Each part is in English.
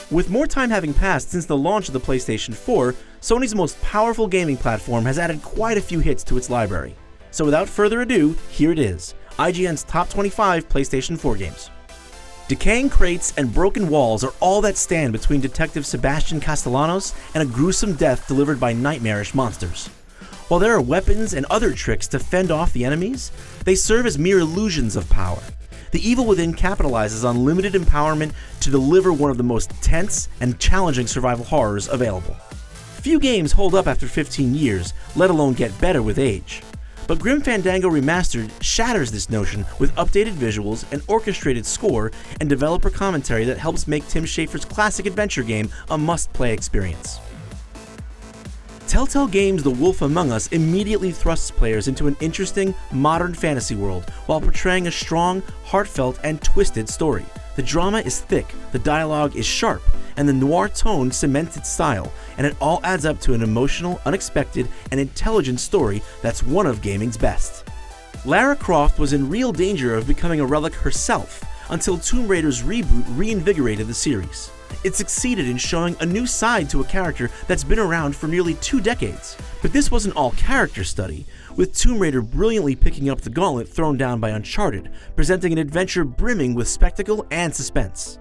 With more time having passed since the launch of the PlayStation 4, Sony's most powerful gaming platform has added quite a few hits to its library. So without further ado, here it is, IGN's top 25 PlayStation 4 games. Decaying crates and broken walls are all that stand between Detective Sebastian Castellanos and a gruesome death delivered by nightmarish monsters. While there are weapons and other tricks to fend off the enemies, they serve as mere illusions of power. The evil within capitalizes on limited empowerment to deliver one of the most tense and challenging survival horrors available. Few games hold up after 15 years, let alone get better with age. But Grim Fandango Remastered shatters this notion with updated visuals, an orchestrated score, and developer commentary that helps make Tim Schafer's classic adventure game a must-play experience. Telltale Games' The Wolf Among Us immediately thrusts players into an interesting, modern fantasy world while portraying a strong, heartfelt, and twisted story. The drama is thick, the dialogue is sharp, and the noir tone cements its style, and it all adds up to an emotional, unexpected, and intelligent story that's one of gaming's best. Lara Croft was in real danger of becoming a relic herself until Tomb Raider's reboot reinvigorated the series. It succeeded in showing a new side to a character that's been around for nearly 2 decades. But this wasn't all character study, with Tomb Raider brilliantly picking up the gauntlet thrown down by Uncharted, presenting an adventure brimming with spectacle and suspense.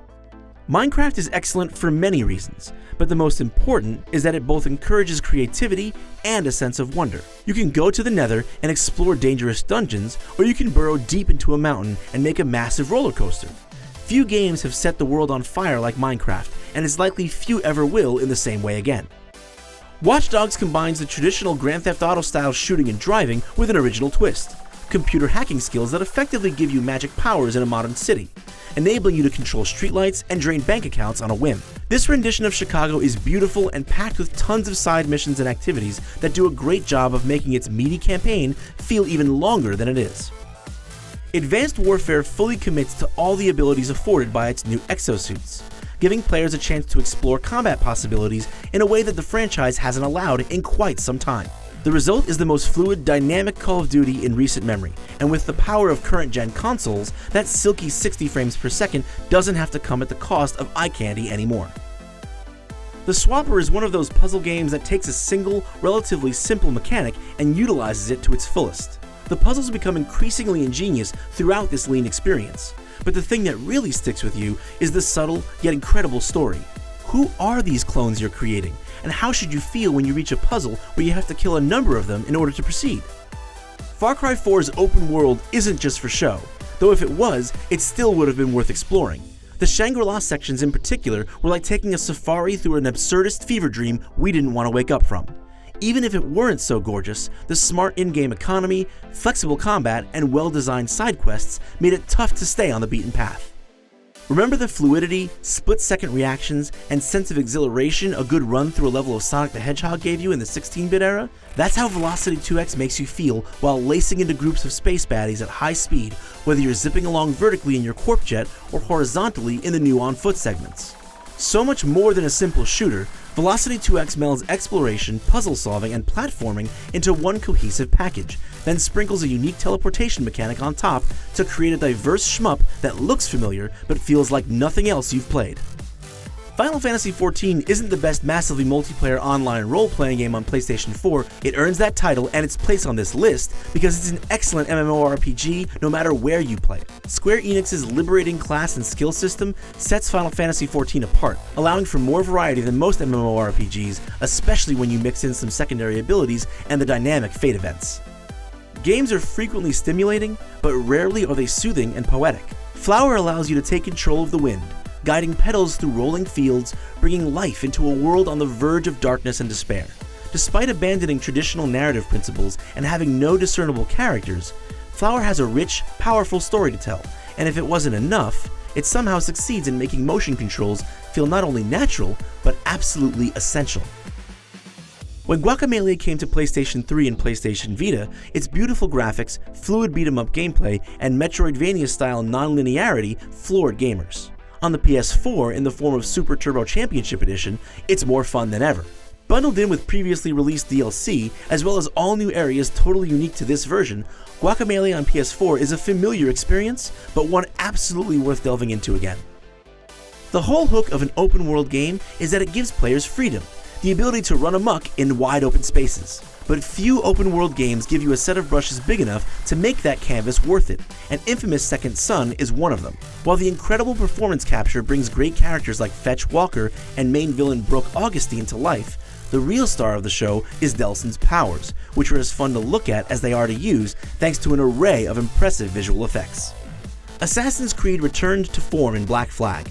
Minecraft is excellent for many reasons, but the most important is that it both encourages creativity and a sense of wonder. You can go to the Nether and explore dangerous dungeons, or you can burrow deep into a mountain and make a massive roller coaster. Few games have set the world on fire like Minecraft, and it's likely few ever will in the same way again. Watch Dogs combines the traditional Grand Theft Auto style shooting and driving with an original twist, computer hacking skills that effectively give you magic powers in a modern city, enabling you to control streetlights and drain bank accounts on a whim. This rendition of Chicago is beautiful and packed with tons of side missions and activities that do a great job of making its meaty campaign feel even longer than it is. Advanced Warfare fully commits to all the abilities afforded by its new exosuits, giving players a chance to explore combat possibilities in a way that the franchise hasn't allowed in quite some time. The result is the most fluid, dynamic Call of Duty in recent memory, and with the power of current-gen consoles, that silky 60 frames per second doesn't have to come at the cost of eye candy anymore. The Swapper is one of those puzzle games that takes a single, relatively simple mechanic and utilizes it to its fullest. The puzzles become increasingly ingenious throughout this lean experience, but the thing that really sticks with you is the subtle yet incredible story. Who are these clones you're creating, and how should you feel when you reach a puzzle where you have to kill a number of them in order to proceed? Far Cry 4's open world isn't just for show, though if it was, it still would have been worth exploring. The Shangri-La sections in particular were like taking a safari through an absurdist fever dream we didn't want to wake up from. Even if it weren't so gorgeous, the smart in-game economy, flexible combat, and well-designed side quests made it tough to stay on the beaten path. Remember the fluidity, split-second reactions, and sense of exhilaration a good run through a level of Sonic the Hedgehog gave you in the 16-bit era? That's how Velocity 2X makes you feel while lacing into groups of space baddies at high speed, whether you're zipping along vertically in your Corp Jet or horizontally in the new on-foot segments. So much more than a simple shooter, Velocity 2X melds exploration, puzzle solving, and platforming into one cohesive package, then sprinkles a unique teleportation mechanic on top to create a diverse shmup that looks familiar but feels like nothing else you've played. Final Fantasy XIV isn't the best massively multiplayer online role-playing game on PlayStation 4, it earns that title and its place on this list because it's an excellent MMORPG no matter where you play it. Square Enix's liberating class and skill system sets Final Fantasy XIV apart, allowing for more variety than most MMORPGs, especially when you mix in some secondary abilities and the dynamic fate events. Games are frequently stimulating, but rarely are they soothing and poetic. Flower allows you to take control of the wind, guiding petals through rolling fields, bringing life into a world on the verge of darkness and despair. Despite abandoning traditional narrative principles and having no discernible characters, Flower has a rich, powerful story to tell, and if it wasn't enough, it somehow succeeds in making motion controls feel not only natural, but absolutely essential. When Guacamelee came to PlayStation 3 and PlayStation Vita, its beautiful graphics, fluid beat-em-up gameplay, and Metroidvania-style non-linearity floored gamers. On the PS4, in the form of Super Turbo Championship Edition, it's more fun than ever. Bundled in with previously released DLC, as well as all new areas totally unique to this version, Guacamelee on PS4 is a familiar experience, but one absolutely worth delving into again. The whole hook of an open world game is that it gives players freedom, the ability to run amok in wide open spaces. But few open world games give you a set of brushes big enough to make that canvas worth it, and infamous Second Son is one of them. While the incredible performance capture brings great characters like Fetch Walker and main villain Brooke Augustine to life, the real star of the show is Delson's powers, which are as fun to look at as they are to use thanks to an array of impressive visual effects. Assassin's Creed returned to form in Black Flag.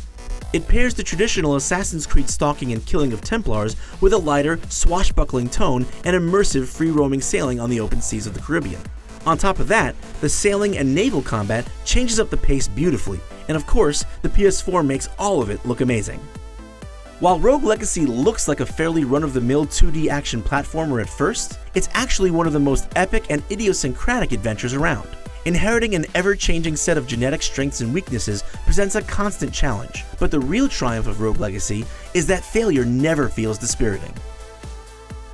It pairs the traditional Assassin's Creed stalking and killing of Templars with a lighter, swashbuckling tone and immersive free-roaming sailing on the open seas of the Caribbean. On top of that, the sailing and naval combat changes up the pace beautifully, and of course, the PS4 makes all of it look amazing. While Rogue Legacy looks like a fairly run-of-the-mill 2D action platformer at first, it's actually one of the most epic and idiosyncratic adventures around. Inheriting an ever-changing set of genetic strengths and weaknesses presents a constant challenge, but the real triumph of Rogue Legacy is that failure never feels dispiriting.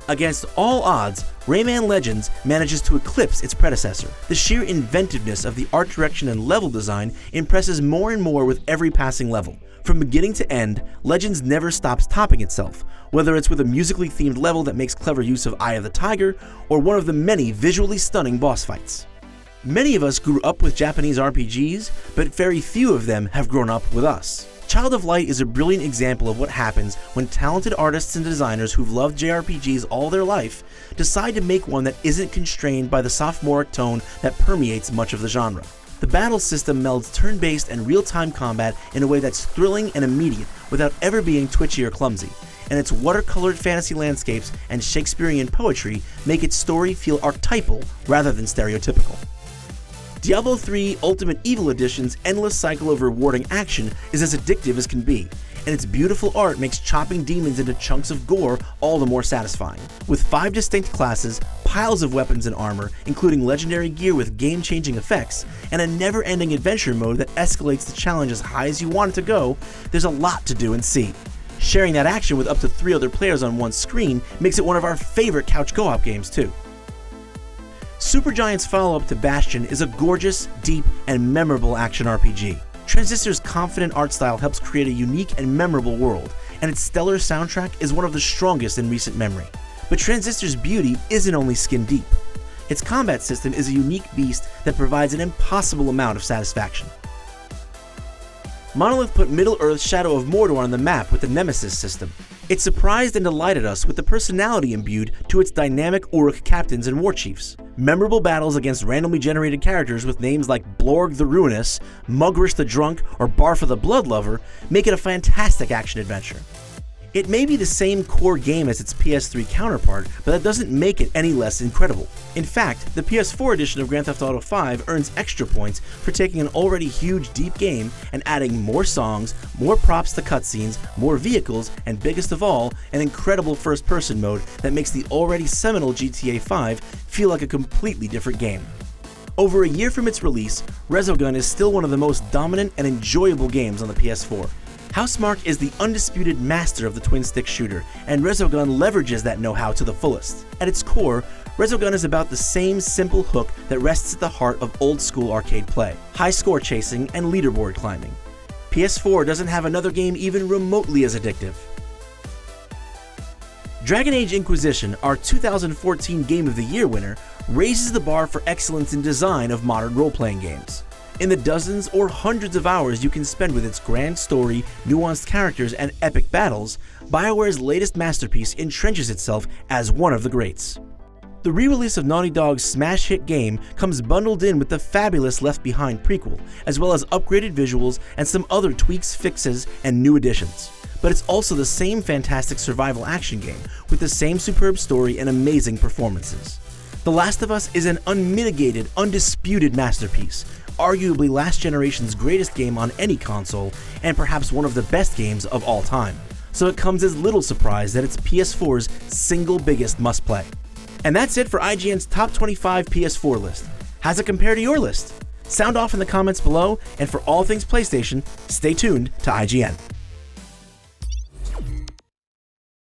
Against all odds, Rayman Legends manages to eclipse its predecessor. The sheer inventiveness of the art direction and level design impresses more and more with every passing level. From beginning to end, Legends never stops topping itself, whether it's with a musically themed level that makes clever use of Eye of the Tiger, or one of the many visually stunning boss fights. Many of us grew up with Japanese RPGs, but very few of them have grown up with us. Child of Light is a brilliant example of what happens when talented artists and designers who've loved JRPGs all their life decide to make one that isn't constrained by the sophomoric tone that permeates much of the genre. The battle system melds turn-based and real-time combat in a way that's thrilling and immediate without ever being twitchy or clumsy, and its watercolored fantasy landscapes and Shakespearean poetry make its story feel archetypal rather than stereotypical. Diablo 3 Ultimate Evil Edition's endless cycle of rewarding action is as addictive as can be, and its beautiful art makes chopping demons into chunks of gore all the more satisfying. With 5 distinct classes, piles of weapons and armor, including legendary gear with game-changing effects, and a never-ending adventure mode that escalates the challenge as high as you want it to go, there's a lot to do and see. Sharing that action with up to 3 other players on one screen makes it one of our favorite couch co-op games too. Supergiant's follow-up to Bastion is a gorgeous, deep, and memorable action RPG. Transistor's confident art style helps create a unique and memorable world, and its stellar soundtrack is one of the strongest in recent memory. But Transistor's beauty isn't only skin deep. Its combat system is a unique beast that provides an impossible amount of satisfaction. Monolith put Middle-earth's Shadow of Mordor on the map with the Nemesis system. It surprised and delighted us with the personality imbued to its dynamic Uruk captains and war chiefs. Memorable battles against randomly generated characters with names like Blorg the Ruinous, Mugrish the Drunk, or Barfa the Bloodlover make it a fantastic action adventure. It may be the same core game as its PS3 counterpart, but that doesn't make it any less incredible. In fact, the PS4 edition of Grand Theft Auto V earns extra points for taking an already huge, deep game and adding more songs, more props to cutscenes, more vehicles, and biggest of all, an incredible first-person mode that makes the already seminal GTA V feel like a completely different game. Over a year from its release, Resogun is still one of the most dominant and enjoyable games on the PS4. Housemarque is the undisputed master of the twin-stick shooter, and Resogun leverages that know-how to the fullest. At its core, Resogun is about the same simple hook that rests at the heart of old-school arcade play, high score chasing and leaderboard climbing. PS4 doesn't have another game even remotely as addictive. Dragon Age Inquisition, our 2014 Game of the Year winner, raises the bar for excellence in design of modern role-playing games. In the dozens or hundreds of hours you can spend with its grand story, nuanced characters, and epic battles, BioWare's latest masterpiece entrenches itself as one of the greats. The re-release of Naughty Dog's smash hit game comes bundled in with the fabulous Left Behind prequel, as well as upgraded visuals and some other tweaks, fixes, and new additions. But it's also the same fantastic survival action game, with the same superb story and amazing performances. The Last of Us is an unmitigated, undisputed masterpiece, arguably last generation's greatest game on any console, and perhaps one of the best games of all time. So it comes as little surprise that it's PS4's single biggest must-play. And that's it for IGN's Top 25 PS4 list. How's it compare to your list? Sound off in the comments below, and for all things PlayStation, stay tuned to IGN.